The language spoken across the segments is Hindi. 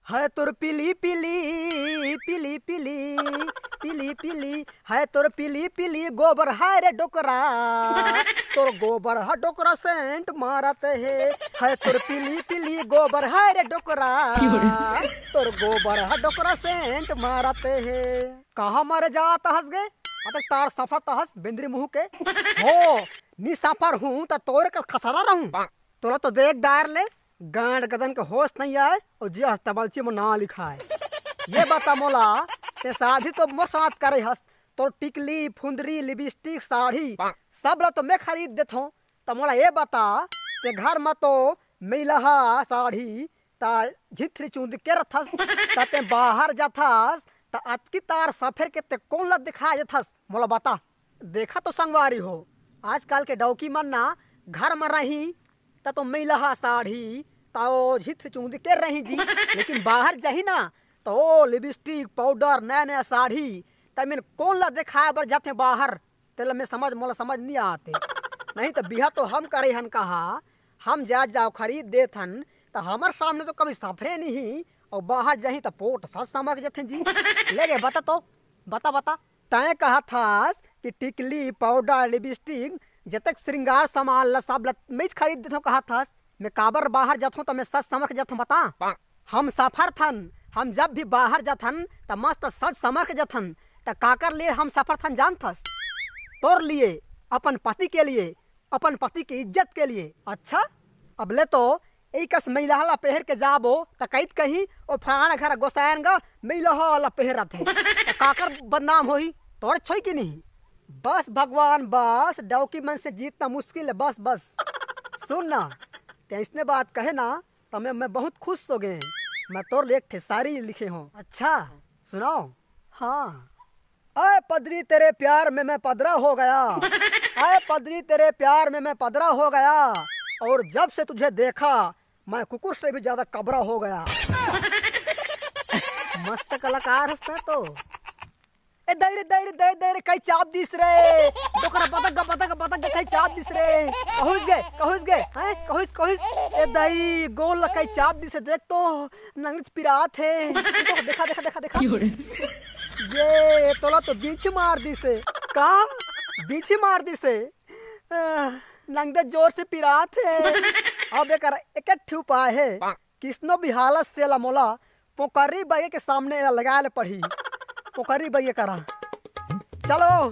है तोर पीली पीली पीली पीली पीली पीली है तोर पीली पीली गोबर है रे डोकरा तोर गोबर है डोकरा सेंट मारत है तोर पीली पीली गोबर है रे डोकरा तोर गोबर है डोकरा सेंट मारत है। कहाँ मर जात हंस गए अतक तार सफर तहस बिंद्री मुँह के हो नी सफर हूँ तो तोर का खसरा रहूँ तोरा तो देख दायर ले गांड गदन के होश नहीं आए और जी हस्तबलची में ना लिखा है। ये बता मोला ते शादी तो मोर साथ करे हस तो टिकली फुंदरी लिपस्टिक साड़ी सब ला तो मैं खरीद देता हूँ। तो मोला ये बता ते घर में तो मिलहा साड़ी ता झिथरी चूंद के रथस ते बाहर जाथस ता अतकी तार सफर के ते कौन ला दिखा जाथस मोला बता। देखा तो संगवारी हो आजकल के डौकी मन ना घर में रही तो मिलहा साड़ी तो झिथ चूंद के रही जी लेकिन बाहर जाही ना तो लिपस्टिक पाउडर नया नया साड़ी तब मैंने कौन ला दिखाया बर जाते बाहर तेल में समझ मोला समझ नहीं आते नहीं तो बिहा तो हम करे हन कहा हम जा जाओ खरीद देथन तो हमारे सामने तो कभी सफरे नहीं और बाहर जाही तो पोट सच समझ जाते जी ले गए बता तो बता बता तय कहा था कि टिकली पाउडर लिपस्टिक जतक श्रृंगार सामान ला सब मैं खरीद देता कहा था मैं काबर बाहर जाता हूँ तो मैं सच समझ जाता हूँ बता। हम सफर थन हम जब भी बाहर जाथन तो मस्त सच समझ जाथन तो काकर लिए हम सफर थन जान थस तोर लिए अपन पति के लिए अपन पति की इज्जत के लिए। अच्छा अब ले तो एक महिला पहर के जाबो तो कैद कहीं और फलाना घर गोसायन गा महिला पहर थे तो काकर बदनाम होही तोर छोई की नहीं। बस भगवान बस डौकी मन से जीतना मुश्किल है बस बस सुन ना ते इसने बात कहे ना तो मैं बहुत खुश हो गए मैं तोर ले एक शायरी लिखे हूँ। अच्छा सुनाओ। हाँ आए पदरी तेरे प्यार में मैं पदरा हो गया आए पदरी तेरे प्यार में मैं पदरा हो गया और जब से तुझे देखा मैं कुकुर से भी ज्यादा कबरा हो गया। मस्त कलाकार हंसता तो ए दायरे दायरे दायरे दायरे कई चाप दिस रे दोकरा बतक कई चाप दिस रे कहूस गए हैं कहूस ए दाई गोल कई चाप दिस देख तो नंगच पिरात है तो देखा ये तोला तो बीच मार दिसे का बीच मार दिसे नंगदे जोर से पिरात है। अब एक उपाय है किसनो भी हालत से ला मोला पोकरी बगे के सामने लगा ले पड़ी पोकरी बगे करा चलो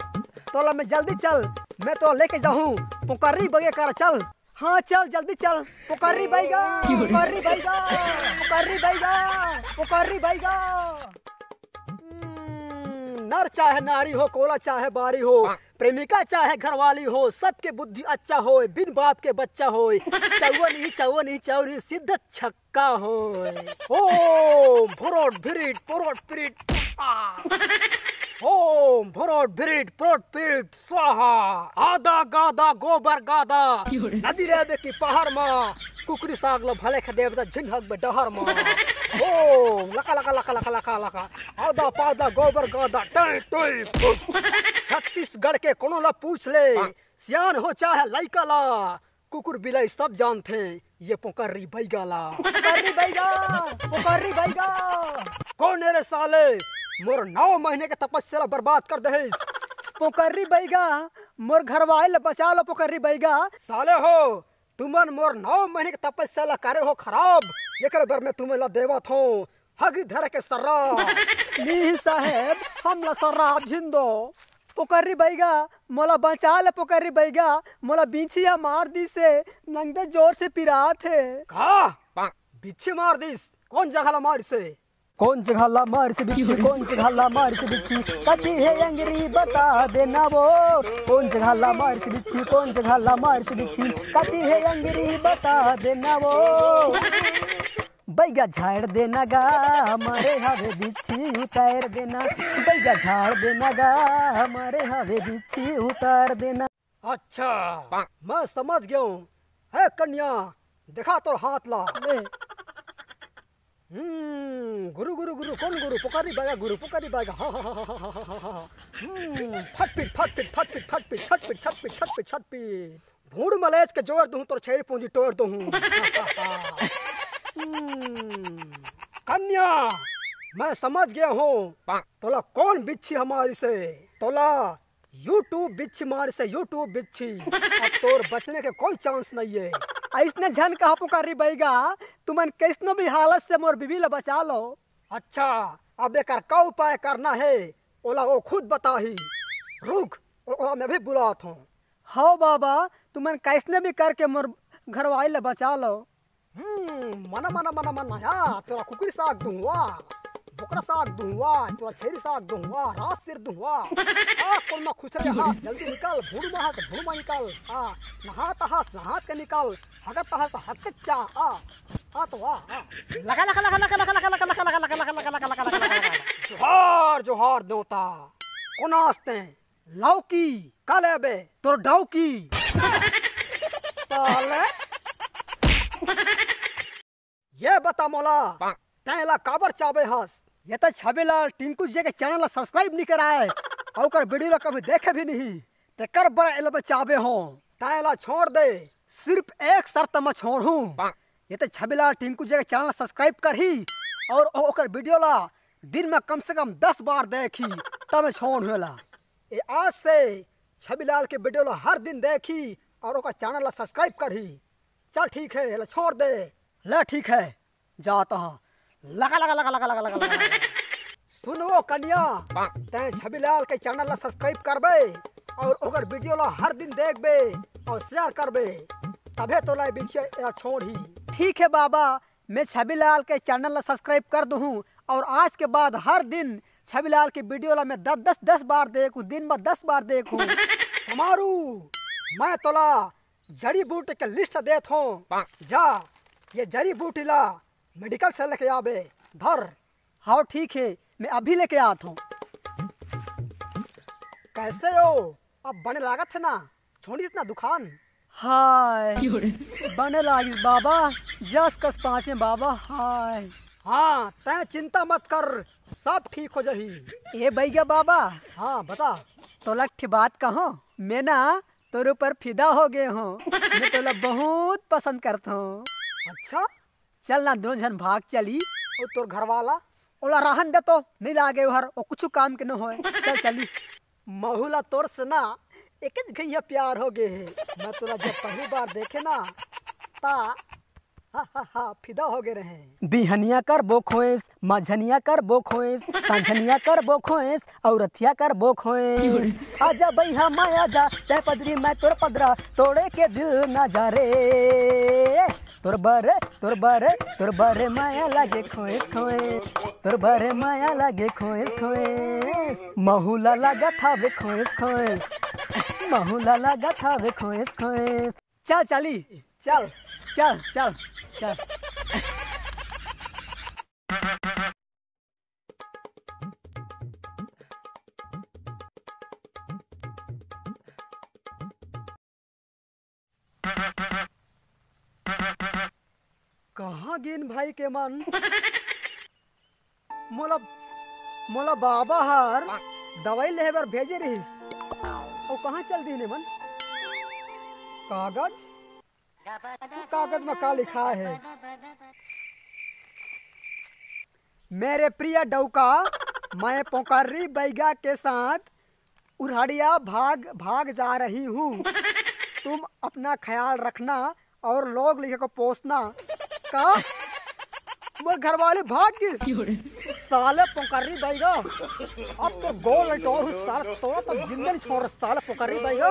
तोला मैं जल्दी चल मैं तो लेके जाऊँ पोकरी बगे करा चल। हाँ चल जल्दी चल पोकरी बैगा पोकरी बैगा पोकरी बैगा पोकरी बैगा। नर चाहे नारी हो कोला चाहे बारी हो प्रेमिका चाहे घरवाली हो सबके बुद्धि अच्छा हो बिन बाप के बच्चा हो चौवन चौरी सिद्ध छक्का हो ओम भरोट भिरिट पोरोट पिरिट ओम भरोट भिरिट पोरोट पिरिट स्वाहा आदा गादा गोबर गादा नदी रेबे की पहाड़ में कुकरी साग लो भले खदेव झिंहक में डहर में ओम लका लका लका लका लका लका आदा पादा गोबर गादा टल टल छत्तीसगढ़ के कोनो ला पूछ ले सियान हो चाहे लइका ला कुकुर बिलाई सब जानते ये पोकरी बैगा ला पोकरी बैगा कौन रे साले मोर 9 महीने के तपस्या बर्बाद कर दे पोकरी बैगा मोर घर वाले बचा लो पोकरी बैगा साले हो तुमन मोर 9 महीने के तपस्या ला करे हो खराब एक बार में तुम्हें ला देवत हो हगी धर के शराब नहीं साहेब हम ला शराब झिंदो पोकरी बैगा मोला बचा ले पोकरी बैगा मोला बिछिया मार दी से नंगदे जोर से पिरात है का बिच्छी मार दिस कौन जगह ला मार से कौन जगह ला मार से बिच्छी कौन जगह ला मार से बिच्छी कती है अंगरी बता देना वो कौन जगह ला मार से बिच्छी कौन जगह ला मार से बिच्छी कती है अंगरी बता देना वो बैगा झाड़ देना गा हमारे हवे बिच्छी उतार देना बैगा झाड़ देना गा हमारे हवे बिच्छी उतार देना। अच्छा मैं समझ गया हूँ है कन्या देखा तो हाथ ला ले गुरु गुरु गुरु कौन गुरु पोकरी बैगा हाँ हाँ हाँ हाँ हाँ हाँ फटपिट छटपिट भूड़ मलेज के जोर दूँ तो छेरी पूंजी तोड़ दूँ कन्या मैं समझ गया हूँ तोला कौन बिच्छी हमारी से तोला यूट्यूब बिच्छी मारी से यूट्यूब बिच्छी अब तोर बचने के कोई चांस नहीं है। ऐसने झन कहा पुकारी बैगा तुमन कैसनो भी हालत से मोर बीवी ला बचा लो। अच्छा अब एक का उपाय करना है ओला वो खुद बता ही रुक ओला मैं भी बुलाता हूँ। हाँ बाबा तुमन कैसने भी करके मोर घरवाली ला बचा लो। मना मना मना मना या तोरा कुकरी साग दूंगा बकरा साग दूंगा तोरा छेरी साग दूंगा रास सिर दूंगा कोन खुश रहे हाथ जल्दी निकाल भूड़ में हाथ भूड़ में निकाल नहात के निकाल हगत हाथ हगत चा तो लगा लगा लगा लगा लगा लगा लगा लगा लगा लगा लगा लगा लगा लगा लगा जोहार जोहार देवता कोन आस्ते लौकी काले बे तोर डौकी साले ये बता मोला तैला काबर चाबे हस ये तो छबेलाल टिंकू जी के चैनल ला सब्सक्राइब नहीं कराए और कर वीडियो ला कभी देखे भी नहीं ते कर बड़ा एलबे चाबे हो तैला छोड़ दे सिर्फ एक शर्त में छोड़ू ये तो छबेलाल टिंकू जी के चैनल ला सब्सक्राइब कर ही और ओकर वीडियो ला दिन में कम से कम 10 बार देखी तब छोड़ होला। ये आज से छबीलाल के वीडियो ला हर दिन देखी और ओकर चैनल ला सब्सक्राइब कर ही। चल ठीक है ले छोड़ दे ले ठीक है जाता हाँ लगा लगा लगा लगा लगा लगा लगा सुनो कन्या तै छबीलाल के चैनल ला सब्सक्राइब करबे और ओकर वीडियो ला हर दिन देखबे और शेयर करबे तबे तो ला बीच छोड़ ही। ठीक है बाबा मैं छबीलाल के चैनल ला सब्सक्राइब कर दूँ और आज के बाद हर दिन छबीलाल के वीडियो ला मैं 10 बार देखूँ दिन में 10 बार देखूँ। समारू मैं तोला जड़ी बूटी के लिस्ट देत हूँ जा ये जड़ी बूटी ला मेडिकल से लेके आबे धर। हाँ ठीक है मैं अभी लेके आता हूँ। कैसे हो अब बने लागत है ना छोड़ी इतना दुकान। हाय बने लागिस बाबा जस कस पाँचे बाबा हाय। हाँ तै चिंता मत कर सब ठीक हो जाही। ए भैया बाबा हाँ बता तो लट्ठी बात कहो मैं ना तोरे ऊपर फिदा हो गए हूँ मैं तोला बहुत पसंद करता हूँ। अच्छा चल ना दोनों जन भाग चली और तोर घर वाला ओला रहन दे तो नहीं लागे हर और कुछ काम के न होए चल चली। महुला तोर से ना एक जगह प्यार हो गए है मैं तोरा जब पहली बार देखे ना ता हा फिदा हो गए रहे। बिहनिया कर बो खोएस मझनिया कर बो खोएस संझनिया कर बो खोएस और रथिया कर बो खोएस आजा भैया माया जा ते पदरी मैं तोर पदरा तोड़े के दिल ना जा रे तोर बारे माया लागे खोएस खोएस तोर बारे माया लागे खोएस खोएस महुला लगा था वे खोएस खोएस महुला लगा था वे खोएस खोएस। चल चली चल चल चल चल कहाँ गिन भाई के मन मोला मोला बाबा हर दवाई ले बर भेजे रहिस और कहाँ चल दी ने मन कागज कागज में क्या लिखा है मेरे प्रिय डौका मैं पोकर्री बैगा के साथ उड़हड़िया भाग जा रही हूँ तुम अपना ख्याल रखना और लोग लिखे को पोसना का मोर घर वाले भाग गए साले पोकर्री बैगा अब तो गोल लटोर साले तो जिंदगी छोड़ साले पोकर्री बैगा